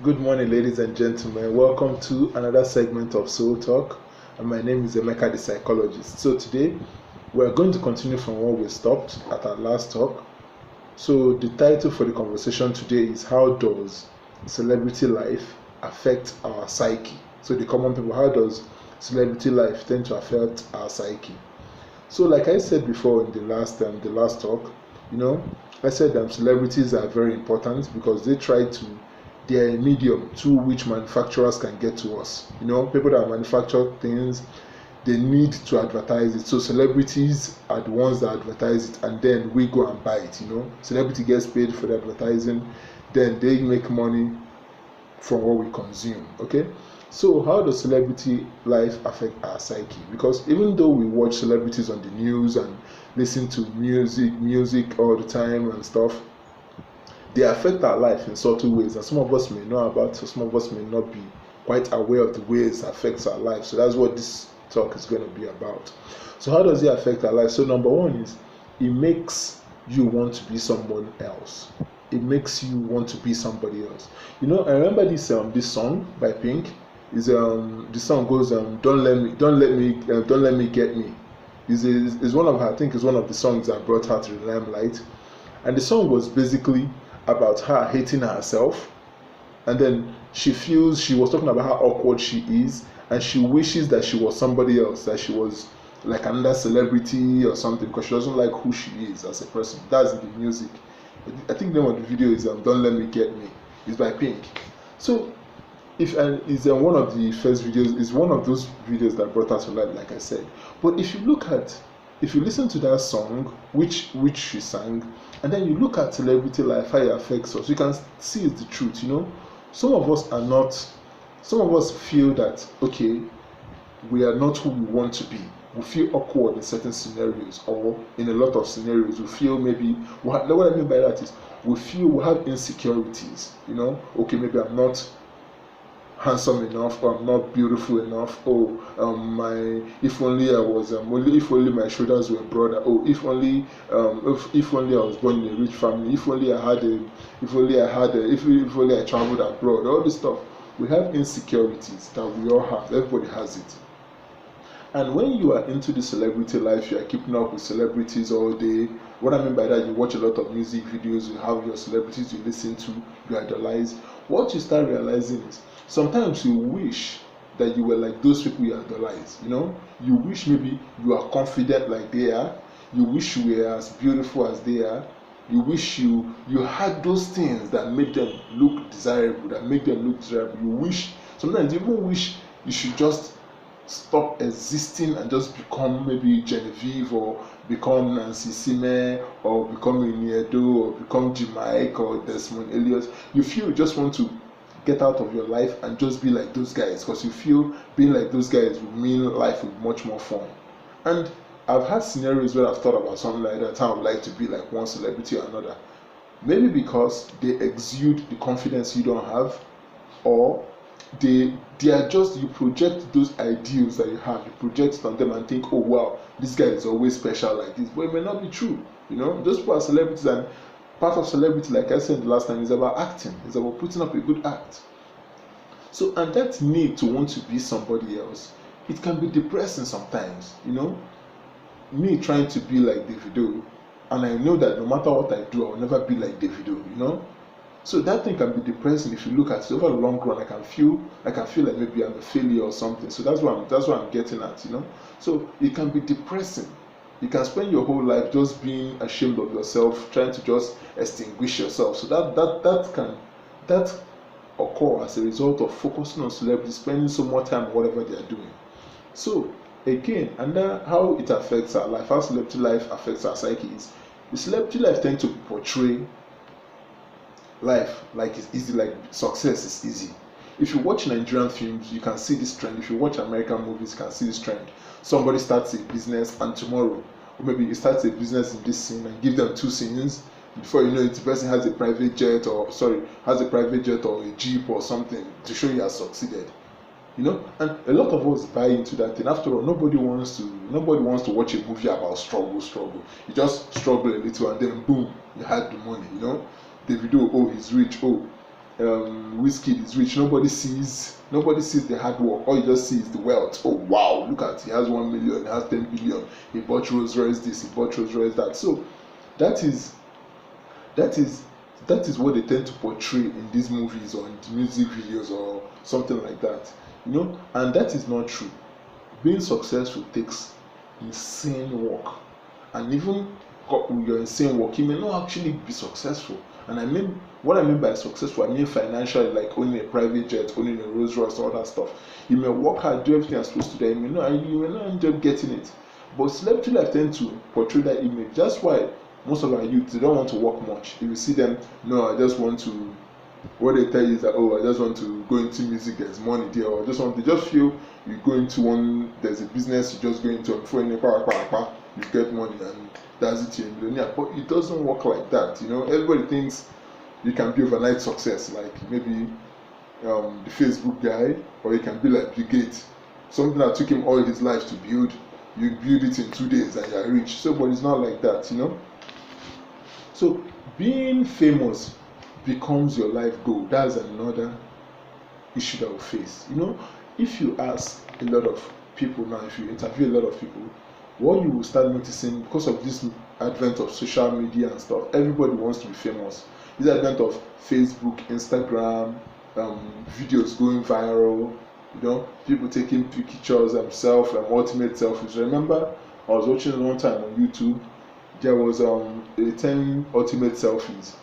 Good morning, ladies and gentlemen. Welcome to another segment of Soul Talk. And my name is Emeka, the psychologist. So today we're going to continue from where we stopped at our last talk. So the title for the conversation today is How Does Celebrity Life Affect Our Psyche? So the common people, how does celebrity life tend to affect our psyche? So like I said before in the last talk, I said celebrities are very important because they are a medium through which manufacturers can get to us. People that manufacture things, they need to advertise it. So celebrities are the ones that advertise it, and then we go and buy it. Celebrity gets paid for the advertising, then they make money from what we consume. Okay. So how does celebrity life affect our psyche? Because even though we watch celebrities on the news and listen to music all the time and stuff, they affect our life in subtle ways, and some of us may know about, so some of us may not be quite aware of the ways it affects our life. So that's what this talk is going to be about. So how does it affect our life? So number one is it makes you want to be someone else. It makes you want to be somebody else. I remember this song by Pink. The song goes don't let me get me. Is one of her, I think is one of the songs that brought her to the limelight. And the song was basically about her hating herself, and then she was talking about how awkward she is, and she wishes that she was somebody else, that she was like another celebrity or something, because she doesn't like who she is as a person. That's the music. I think the name of the video is Don't Let Me Get Me. It's by Pink. So it's one of the first videos, it's one of those videos that brought her to life, like I said. But if you listen to that song, which she sang, and then you look at celebrity life, how it affects us, you can see it's the truth. Some of us feel that, okay, we are not who we want to be. We feel awkward in certain scenarios, or in a lot of scenarios we feel maybe, what I mean by that is we have insecurities. Okay, maybe I'm not handsome enough, or I'm not beautiful enough. If only I was if only my shoulders were broader. If only if only I was born in a rich family. If only I traveled abroad. All this stuff. We have insecurities that we all have. Everybody has it. And when you are into the celebrity life, you are keeping up with celebrities all day. What I mean by that, you watch a lot of music videos, you have your celebrities you listen to, you idolize. What you start realizing is sometimes you wish that you were like those people you idolize. You wish maybe you are confident like they are. You wish you were as beautiful as they are. You wish you had those things that make them look desirable, You wish, sometimes you even wish you should just stop existing and just become maybe Genevieve, or become Nancy Sime, or become Iniedo, or become Jimike, or Desmond Elliott. You feel you just want to get out of your life and just be like those guys, because you feel being like those guys would mean life would be much more fun. And I've had scenarios where I've thought about something like that, how I would like to be like one celebrity or another. Maybe because they exude the confidence you don't have, or they are just, you project those ideals that you have, you project it on them and think, oh wow, this guy is always special like this. But it may not be true. Those people are celebrities, and part of celebrity, like I said the last time, is about acting. It's about putting up a good act. So, and that need to want to be somebody else, it can be depressing sometimes. Me trying to be like Davido, and I know that no matter what I do, I will never be like Davido. So that thing can be depressing if you look at it over the long run. I can feel like maybe I'm a failure or something. So that's what I'm getting at. So it can be depressing. You can spend your whole life just being ashamed of yourself, trying to just extinguish yourself. So that occur as a result of focusing on celebrities, spending so much time on whatever they are doing. So again, and how it affects our life, how celebrity life affects our psyche is, the celebrity life tends to portray life like it's easy, like success is easy. If you watch Nigerian films, you can see this trend. If you watch American movies, you can see this trend. Somebody starts a business, and tomorrow, or maybe he starts a business in this scene and give them 2 scenes. Before you know it, the person has a private jet or a jeep or something to show he has succeeded. And a lot of us buy into that thing. After all, nobody wants to watch a movie about struggle. You just struggle a little, and then boom, you had the money. Davido, oh, he's rich, oh, Wizkid is rich, nobody sees the hard work. All you just see is the wealth. Oh wow, look at, he has 1 million, he has 10 billion, he bought Rolls Royce this, he bought Rolls Royce that. So that is what they tend to portray in these movies or in the music videos or something like that, and that is not true. Being successful takes insane work, and even with your insane work, you may not actually be successful. And what I mean by successful, I mean financially, like owning a private jet, owning a Rolls Royce, all that stuff. You may work hard, do everything you're supposed to do, you may not end up getting it. But celebrity life tend to portray that image. That's why most of our youth, they don't want to work much. If you see them, no, I just want to, what they tell you is that, oh, I just want to go into music, there's money there, or they just feel you go into one, there's a business, you just go into, and before you get money, and that's it, you're a millionaire. But it doesn't work like that. Everybody thinks you can be overnight success, like maybe the Facebook guy, or you can be like Bill Gates, something that took him all his life to build. You build it in 2 days and you're rich. So, but it's not like that, So being famous becomes your life goal. That's another issue that we face. If you ask a lot of people now, if you interview a lot of people, what you will start noticing, because of this advent of social media and stuff, everybody wants to be famous. This advent of Facebook, Instagram, videos going viral, people taking pictures themselves, ultimate selfies. Remember, I was watching one time on YouTube, there was a 10 ultimate selfies,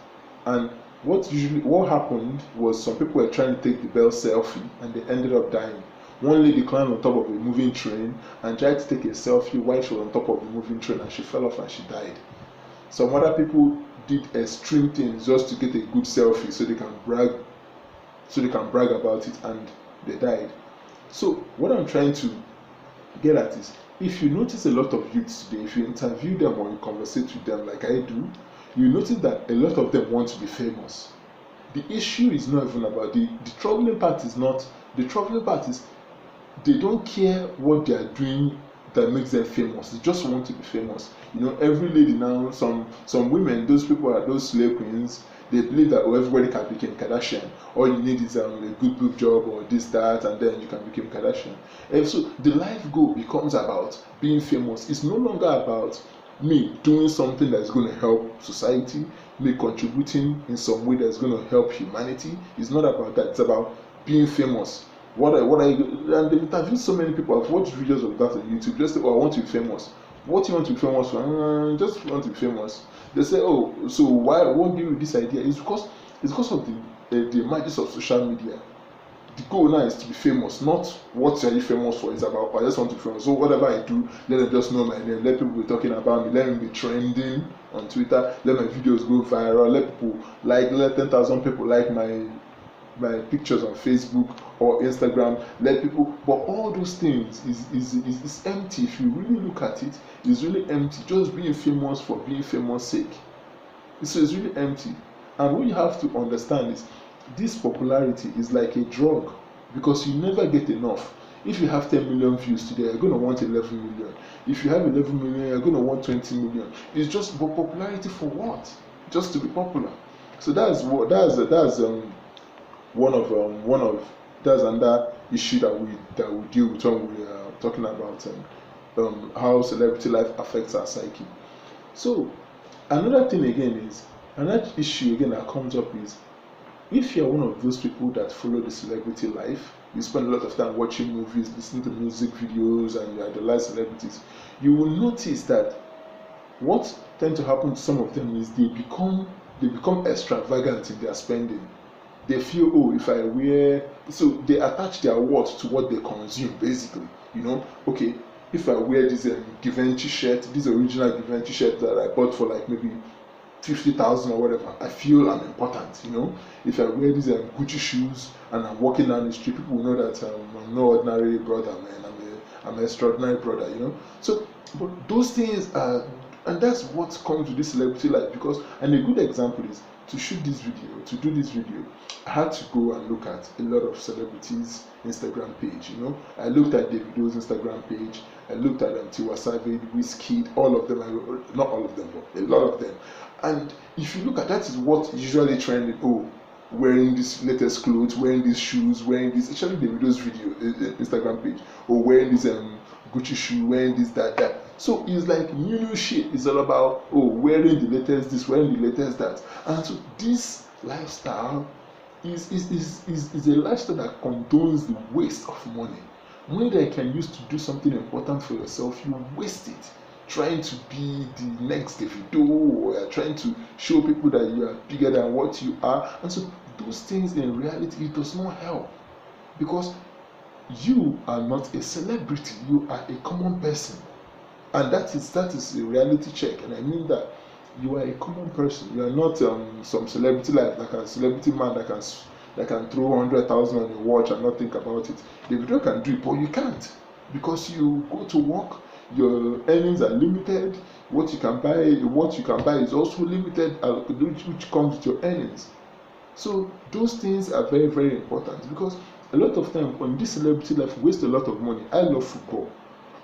and what happened was some people were trying to take the bell selfie and they ended up dying. One lady climbed on top of a moving train and tried to take a selfie while she was on top of the moving train, and she fell off and she died. Some other people did extreme things just to get a good selfie so they can brag about it, and they died. So what I'm trying to get at is, if you notice a lot of youths today, if you interview them or you conversate with them like I do, you notice that a lot of them want to be famous. The issue is not even about the troubling part is not the troubling part is they don't care what they are doing that makes them famous. They just want to be famous. Every lady now, some women, those people are those slave queens. They believe that everybody can become Kardashian. All you need is a good job or this, that, and then you can become Kardashian. And so the life goal becomes about being famous. It's no longer about me doing something that's going to help society, me contributing in some way that's going to help humanity. It's not about that. It's about being famous. And they've interviewed so many people. I've watched videos of that on YouTube. Just say, oh, I want to be famous. What do you want to be famous for? Just want to be famous. They say, oh, so what gave you this idea? It's because of the magic of social media. The goal now is to be famous, not what are you famous for. It's about, I just want to be famous. So whatever I do, let them just know my name. Let people be talking about me. Let me be trending on Twitter. Let my videos go viral. Let 10,000 people like my pictures on Facebook or Instagram. Let people, but all those things is empty. If you really look at it, it's really empty. Just being famous for being famous sake, it's really empty. And what you have to understand is this popularity is like a drug, because you never get enough. If you have 10 million views today, you're going to want 11 million. If you have 11 million, you're going to want 20 million. It's just, but popularity for what? Just to be popular. So that's another issue that we deal with when we are talking about how celebrity life affects our psyche. So another issue again that comes up is, if you're one of those people that follow the celebrity life, you spend a lot of time watching movies, listening to music videos, and you idolize celebrities, you will notice that what tends to happen to some of them is they become extravagant in their spending. They feel, oh, if I wear, so they attach their worth to what they consume, basically. Okay, if I wear this Givenchy shirt, this original Givenchy shirt that I bought for like maybe 50,000 or whatever, I feel I'm important. If I wear these Gucci shoes and I'm walking down the street, people will know that I'm no ordinary brother, man. I'm an extraordinary brother. So, but those things are, and that's what comes with this celebrity life. Because, and a good example is, to do this video, I had to go and look at a lot of celebrities' Instagram page. I looked at Davido's Instagram page. I looked at Tiwa Savage, Wizkid, all of them. Not all of them, but a lot of them. And if you look at that, is what usually trending. Oh, wearing this latest clothes, wearing these shoes, wearing this, especially the videos video Instagram page, or wearing this Gucci shoe, wearing this, that. So it's like new shit. It's all about wearing the latest this, wearing the latest that. And so this lifestyle is a lifestyle that condones the waste of money. Money that you can use to do something important for yourself, you waste it trying to be the next Davido, or trying to show people that you are bigger than what you are. And so those things in reality, it does not help, because you are not a celebrity, you are a common person. And that is a reality check. And I mean that you are a common person. You are not some celebrity, like a celebrity man that can throw 100,000 on a watch and not think about it. Davido can do it, but you can't, because you go to work, your earnings are limited. What you can buy is also limited, which comes with your earnings. So those things are very, very important, because a lot of time on this celebrity life, we waste a lot of money. I love football,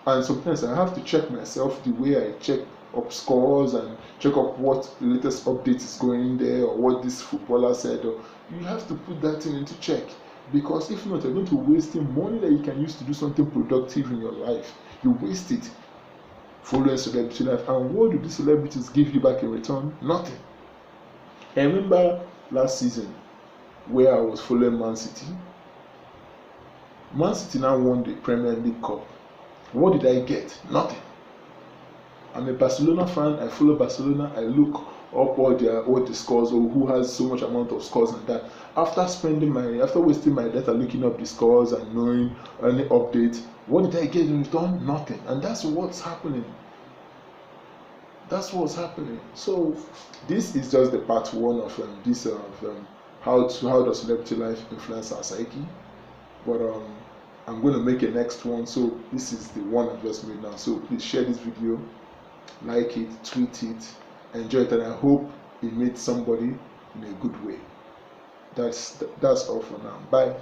and sometimes I have to check myself the way I check up scores and check up what the latest update is going there, or what this footballer said. Or you have to put that thing into check, because if not, you're going to waste money that you can use to do something productive in your life. You waste it following celebrity life. And what do these celebrities give you back in return? Nothing. I remember last season where I was following Man City. Man City now won the Premier League Cup. What did I get? Nothing. I'm a Barcelona fan. I follow Barcelona. I look up all the scores, or who has so much amount of scores and that. After wasting my data looking up the scores and knowing any update, what did I get in return? Nothing. And that's what's happening. So this is just the part one of how does celebrity life influence our psyche. But I'm going to make a next one. So this is the one I just made now. So please share this video, like it, tweet it, enjoy it, and I hope it made somebody in a good way. That's all for now. Bye.